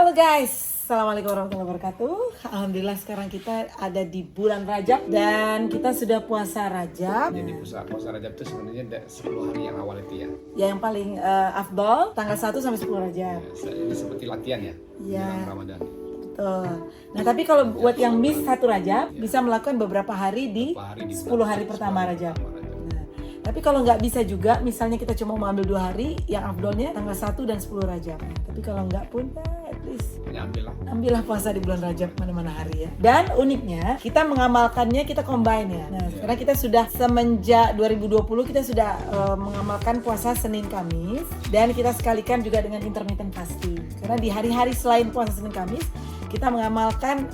Halo guys, Assalamualaikum warahmatullahi wabarakatuh. Alhamdulillah sekarang kita ada di bulan Rajab dan kita sudah puasa Rajab. Jadi puasa Rajab itu sebenarnya 10 hari yang awal itu ya. Ya yang paling afdol tanggal 1 sampai 10 Rajab. Ini seperti latihan ya, Ya. menjelang Ramadan. Betul. Nah tapi kalau buat yang miss 1 Rajab bisa melakukan beberapa hari di 10 hari pertama Rajab. Tapi kalau nggak bisa juga, misalnya kita cuma mau ambil 2 hari, yang afdolnya tanggal 1 dan 10 Rajab. Tapi kalau nggak pun, at least ambillah puasa di bulan Rajab mana-mana hari ya. Dan uniknya, kita mengamalkannya, kita combine ya. Nah, karena kita sudah semenjak 2020, kita sudah mengamalkan puasa Senin Kamis. Dan kita sekalikan juga dengan intermittent fasting. Karena di hari-hari selain puasa Senin Kamis, kita mengamalkan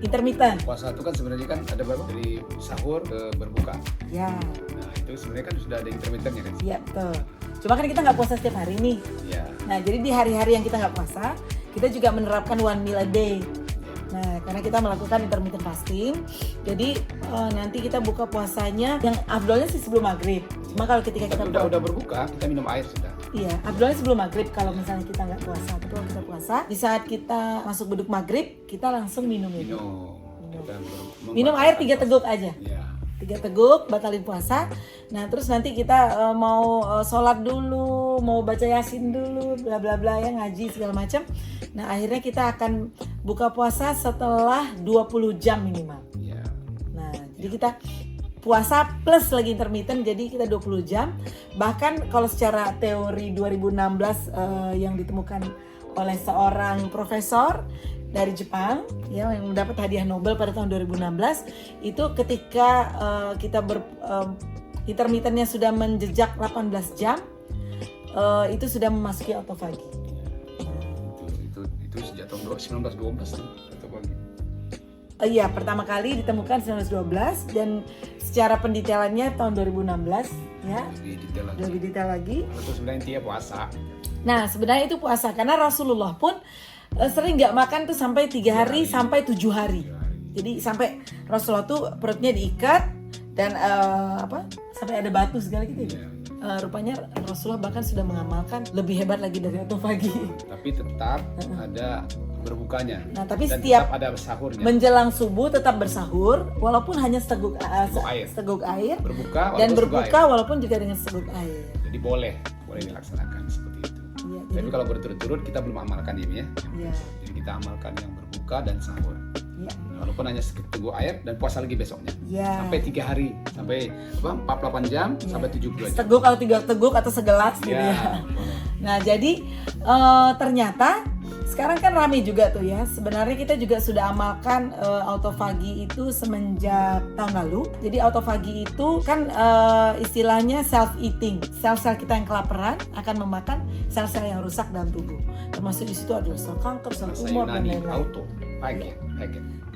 intermittent. Puasa itu kan sebenarnya kan ada berapa? Dari sahur ke berbuka. Ya. Nah itu sebenarnya kan sudah ada intermittennya kan? Iya betul. Cuma kan kita nggak puasa setiap hari nih. Iya. Nah jadi di hari-hari yang kita nggak puasa, kita juga menerapkan one meal a day. Nah karena kita melakukan intermittent fasting, jadi nanti kita buka puasanya yang afdolnya sih sebelum maghrib. Cuma kalau ketika kita udah berbuka, kita minum air sudah. Iya, afdolnya sebelum maghrib kalau misalnya kita nggak puasa. Tapi kalau kita puasa, di saat kita masuk beduk maghrib, kita langsung minum itu. Minum air 3 teguk aja. Iya. 3 teguk, batalin puasa. Nah terus nanti kita mau sholat dulu, mau baca yasin dulu, bla bla bla ya, ngaji segala macam. Nah akhirnya kita akan buka puasa setelah 20 jam minimal. Iya. Nah jadi kita puasa plus lagi intermittent, jadi kita 20 jam. Bahkan kalau secara teori 2016 yang ditemukan oleh seorang profesor dari Jepang ya yang mendapat hadiah Nobel pada tahun 2016, itu ketika kita intermittentnya sudah menjejak 18 jam, itu sudah memasuki autofagi. Itu sejak tahun 1912 autofagi. Iya, pertama kali ditemukan 1912 dan secara pendetailannya tahun 2016 ya. Lebih detail lagi. Itu sebenarnya intinya puasa. Nah, sebenarnya itu puasa karena Rasulullah pun sering nggak makan tuh sampai 3 hari sampai 7 hari. Jadi sampai Rasulullah tuh perutnya diikat dan sampai ada batu segala gitu ya. Rupanya Rasulullah bahkan sudah mengamalkan lebih hebat lagi dari autofagi. Tapi tetap ada berbukanya. Nah, tapi dan setiap ada sahurnya. menjelang subuh tetap bersahur walaupun hanya seteguk air. Berbuka walaupun juga dengan seteguk air. Jadi boleh dilaksanakan seperti itu. Iya, Tapi kalau berturut-turut kita belum amalkan ini ya. Iya. Jadi kita amalkan yang berbuka dan sahur. Iya. Walaupun hanya seteguk air dan puasa lagi besoknya. Iya. Sampai 3 hari, sampai 48 jam sampai 72 jam. Seteguk atau 3 teguk atau segelas gitu ya. Nah, jadi ternyata sekarang kan rame juga tuh ya. Sebenarnya kita juga sudah amalkan autofagi itu semenjak tahun lalu. Jadi autofagi itu kan istilahnya self eating. Sel-sel kita yang kelaparan akan memakan sel-sel yang rusak dalam tubuh. Termasuk di situ ada sel kanker, sel tumor dan lain-lain. Autophagy.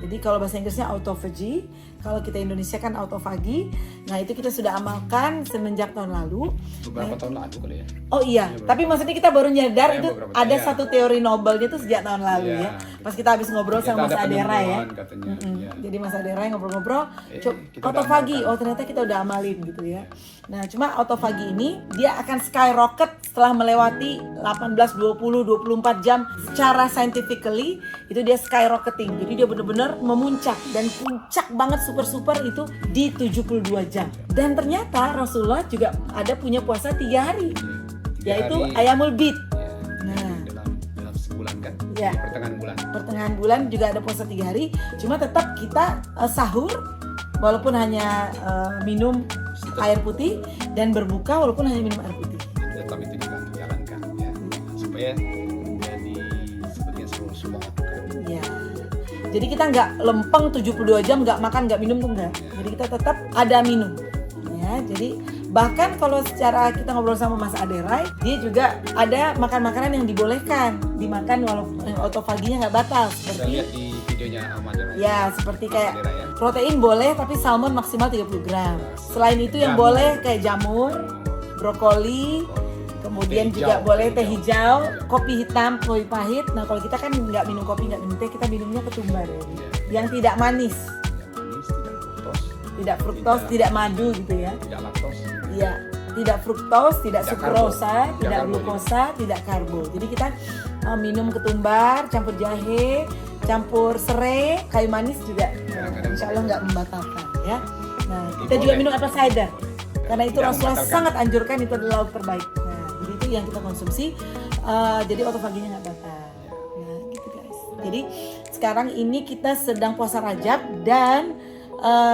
Jadi kalau bahasa Inggrisnya autophagy, kalau kita Indonesia kan autofagi. Nah itu kita sudah amalkan semenjak tahun lalu. Beberapa tahun lalu kali ya. Oh iya, tapi maksudnya kita baru nyadar itu ada tahun. satu teori Nobelnya itu sejak tahun lalu ya. Pas kita habis ngobrol sama Mas Adera ya. Jadi Mas Adera ngobrol-ngobrol, autofagi, oh ternyata kita udah amalin gitu ya. Nah cuma autofagi ini dia akan skyrocket setelah melewati 18, 20, 24 jam secara scientifically itu dia skyrocketing. Jadi dia benar-benar memuncak dan puncak banget super itu di 72 jam. Dan ternyata Rasulullah juga ada punya puasa 3 hari. Yaitu Ayamul Bid. Nah, dalam sebulan kan? Ya. Pertengahan bulan juga ada puasa 3 hari. Cuma tetap kita sahur walaupun hanya minum air putih dan berbuka walaupun hanya minum air putih. Tetap itu juga dijalankan ya. Supaya menjadi seperti yang Rasulullah lakukan. Ya. Jadi kita nggak lempeng 72 jam nggak makan nggak minum tuh nggak. Jadi kita tetap ada minum. Ya, jadi bahkan kalau secara kita ngobrol sama Mas Aderai, dia juga ada makan-makanan yang dibolehkan dimakan walaupun autofaginya nggak batal. Seperti saya lihat di videonya Ahmad Aderai. Ya, seperti kayak protein boleh tapi salmon maksimal 30 gram. Selain itu yang boleh kayak jamur, brokoli, kemudian juga boleh teh hijau, kopi hitam, kopi pahit. Nah kalau kita kan nggak minum kopi, nggak minum teh, kita minumnya ketumbar ya. Yang tidak manis. Tidak fruktos, tidak madu gitu ya. Tidak laktos. Iya. tidak fruktos, tidak Tidak sukrosa, karbo. tidak Tidak karbo glukosa, tidak karbo. Jadi kita minum ketumbar, campur jahe, campur serai, kayu manis juga. Kadang-kadang Insya Allah nggak membatalkan ya. Nah, kita Boleh. juga minum apple cider. Karena itu Tidak Rasulullah membatalkan. sangat anjurkan, itu adalah lauk terbaik. Nah, jadi itu yang kita konsumsi. Jadi otofaginya nggak batal. Nah, gitu guys. Jadi sekarang ini kita sedang puasa Rajab dan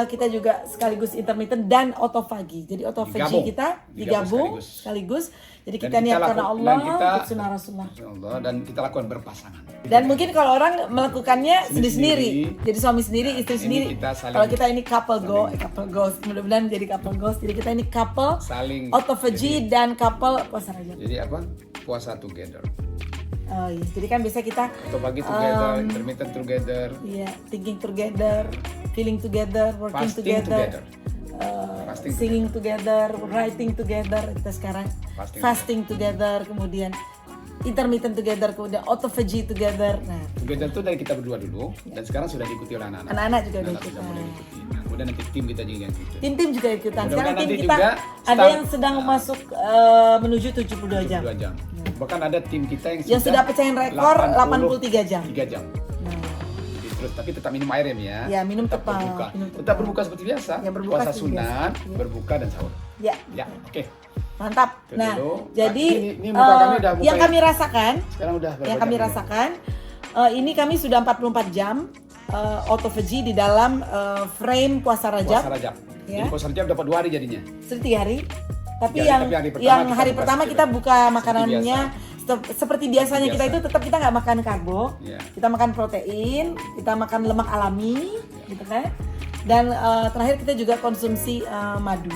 kita juga sekaligus intermittent dan otofagi. Jadi otofagi Digabung. kita digabung sekaligus. Jadi Dan kita kita niat karena laku- Allah, dan kita- ikut sunnah Rasulullah. Allah, dan kita lakukan berpasangan. Dan mungkin kalau orang melakukannya Sendiri-sendiri. sendiri-sendiri, jadi suami sendiri, istri ini sendiri. kita saling- Kalau kita ini couple goals, mudah-mudahan jadi couple goals. Jadi kita ini couple Saling autophagy dan couple puasa Rajab. jadi apa? Puasa together. Oh iya, jadi kan biasanya kita Atau pagi together, intermittent together, iya, thinking together, feeling together, working fasting together, together. Fasting singing together, writing together. Kita sekarang fasting together, kemudian intermittent together, kemudian autophagy together. Nah, Together itu dari kita berdua dulu, dan sekarang sudah diikuti oleh anak-anak. anak-anak juga udah Anak-anak sudah ikutan. mulai ikuti. Nah, kemudian nanti tim kita juga yang ikuti. Tim-tim juga ikutan. Mudah-mudahan Sekarang tim nanti kita juga ada start- yang sedang masuk menuju 72 jam. 2 jam. Bahkan ada tim kita Yang sudah pecahin rekor 83 jam. 3 jam. Nah, Jadi terus tapi tetap minum air ya. ya minum Tetap tepat. berbuka. Minum Tetap tepat. berbuka seperti biasa. Ya, berbuka Puasa seperti sunat, biasa. Ya. berbuka dan sahur. Ya, Ya, oke. mantap. Itu Nah, dulu. jadi Ini muka kami udah muka yang kami rasakan, sekarang udah berapa yang kami jam ini? rasakan, ini kami sudah 44 jam autophagy di dalam frame puasa Rajab. Puasa Rajab. Ya. Jadi puasa Rajab dapat 2 hari jadinya. Seperti 3 hari. Tapi 3 hari, yang tapi hari pertama yang kita hari buka pertama seperti kita buka makanannya seperti biasanya Biasa. kita itu tetap kita nggak makan karbo, Ya. kita makan protein, kita makan lemak alami, gitu kan. Dan terakhir kita juga konsumsi madu,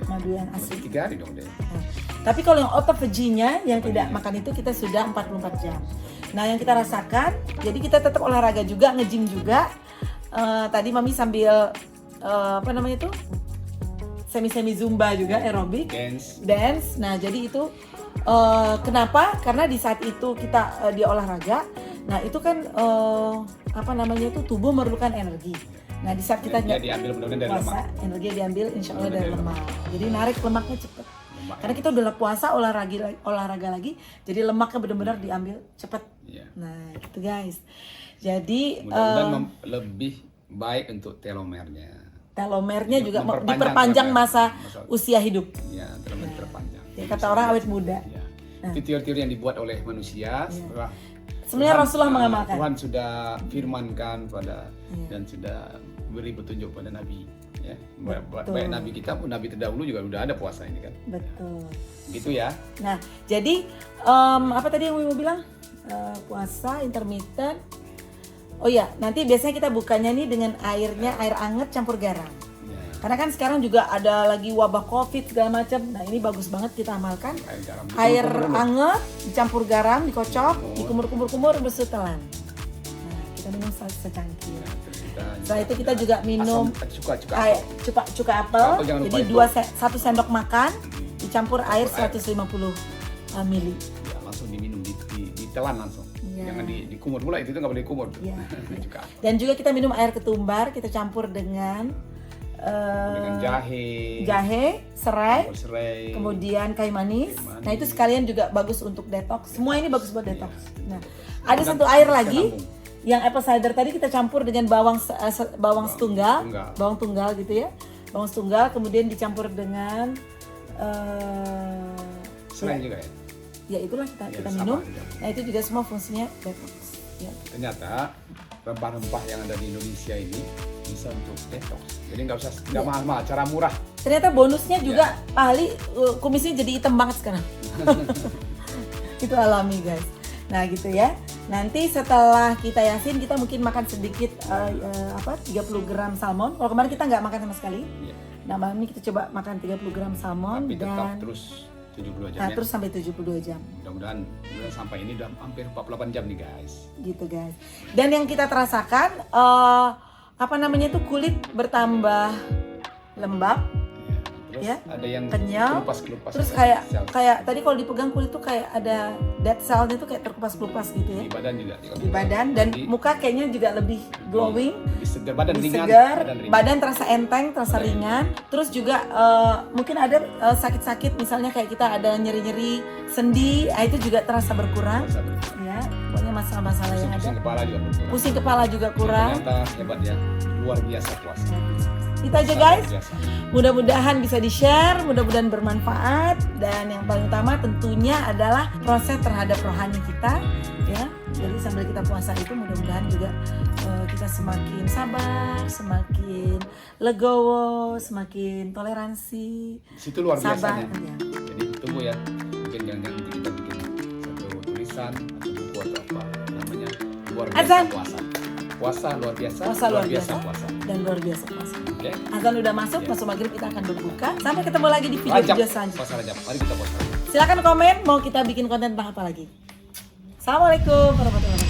madu yang asli. 3 hari dong deh. Nah, tapi kalau yang autophagy-nya yang tidak makan itu kita sudah 44 jam. Nah, yang kita rasakan, jadi kita tetap olahraga juga, nge-gym juga. Tadi Mami sambil apa namanya itu? Semi-semi zumba juga, aerobik, dance. Nah, jadi itu kenapa? Karena di saat itu kita dia olahraga. Nah, itu kan apa namanya itu tubuh memerlukan energi. Nah, di saat kita diambil mudah-mudahan dari lemak. puasa, energi diambil insya Allah dari lemak. Jadi narik lemaknya cepat. Lemak. Karena kita udah puasa olahraga lagi, jadi lemaknya benar-benar diambil cepat. Iya. Nah, gitu guys. Jadi Mudah-mudahan lebih baik untuk telomernya. telomernya juga Memperpanjang diperpanjang telomer. masa usia hidup. Ya, telomer terpanjang. Ya, kata orang awet muda. Ya. Itu teori-teori yang dibuat oleh manusia setelah Sebenarnya Tuhan- Rasulullah mengamalkan. Tuhan sudah firmankan pada dan sudah beri petunjuk pada Nabi. Ya, baik Nabi kita pun Nabi terdahulu juga udah ada puasa ini kan. Betul. Gitu ya. Nah, jadi apa tadi yang mau bilang? Puasa intermittent. Oh ya, nanti biasanya kita bukanya nih dengan air anget campur garam. Ya, Karena kan sekarang juga ada lagi wabah COVID segala macam. Nah, ini bagus banget kita amalkan. air garam. Air Dikumur-kumur. anget dicampur garam, dikocok, dikumur-kumur bersetelan. Nah, kita minum secangkir. Ya, terus kita Setelah itu kita juga minum cuka cuka apel. Apel jangan lupa Jadi itu. 1 sendok makan dicampur air 150 mili. ya, langsung diminum ditelan langsung. Iya. Jangan dikumur pula, itu nggak boleh dikumur. Iya. Cuka. Dan juga kita minum air ketumbar, kita campur dengan Dengan jahe, serai, serai, kemudian kayu manis. Kayu manis. Nah, itu sekalian juga bagus untuk detox. Semua ini bagus buat detox. Nah, ada Dan satu air bisa lagi nambung. yang apple cider tadi kita campur dengan bawang setunggal, tunggal. bawang tunggal gitu ya. Bawang setunggal kemudian dicampur dengan serai juga ya. ya itulah kita Ya, kita sama minum. aja. Nah, itu juga semua fungsinya detox. Ya. Ternyata rempah-rempah yang ada di Indonesia ini bisa untuk detox. Jadi nggak Iya. mahal-mahal, cara murah. Ternyata bonusnya juga ahli kumisnya jadi hitam banget sekarang. Itu alami guys. Nah gitu ya. Nanti setelah kita yasin kita mungkin makan sedikit 30 gram salmon. Kalau kemarin kita nggak makan sama sekali. Iya. Nah malam ini kita coba makan 30 gram salmon Tapi tetap dan terus 72 jam ya. terus sampai 72 jam. Mudah-mudahan sampai ini udah hampir 48 jam nih guys. Gitu guys. Dan yang kita terasakan apa namanya itu kulit bertambah lembab, Terus ya, ada yang kenyal. kelupas-kelupas. Terus kayak tadi kalau dipegang kulit tuh kayak ada dead cell-nya tuh kayak terkelupas-kelupas gitu ya. Di badan juga. Di badan dan muka kayaknya juga lebih glowing, lebih segar, badan lebih ringan, segar, ringan. badan terasa enteng, terasa ringan. Terus juga mungkin ada sakit-sakit, misalnya kayak kita ada nyeri-nyeri sendi, itu juga terasa berkurang. Ya, pokoknya masalah-masalah yang ada. Pusing kepala juga berkurang. Pusing kepala juga kurang. Ternyata hebat ya, luar biasa puasa. Itu aja guys. Mudah-mudahan bisa di-share, mudah-mudahan bermanfaat, dan yang paling utama tentunya adalah proses terhadap rohani kita ya. Jadi sambil kita puasa itu mudah-mudahan juga kita semakin sabar, semakin legowo, semakin toleransi. Situ luar biasa sabar, ya. Ya. Jadi tunggu ya. Mungkin jangan kita bikin satu tulisan atau buku atau apa namanya, luar biasa Azan. puasa. Puasa luar biasa. Puasa luar biasa. Puasa. Dan luar biasa puasa. Oke. Azan udah masuk, masuk maghrib kita akan berbuka. Sampai ketemu lagi di Rajab, video-video selanjutnya. puasa Rajab. Mari kita puasa. Silakan komen mau kita bikin konten tentang apa lagi. Assalamualaikum warahmatullahi wabarakatuh.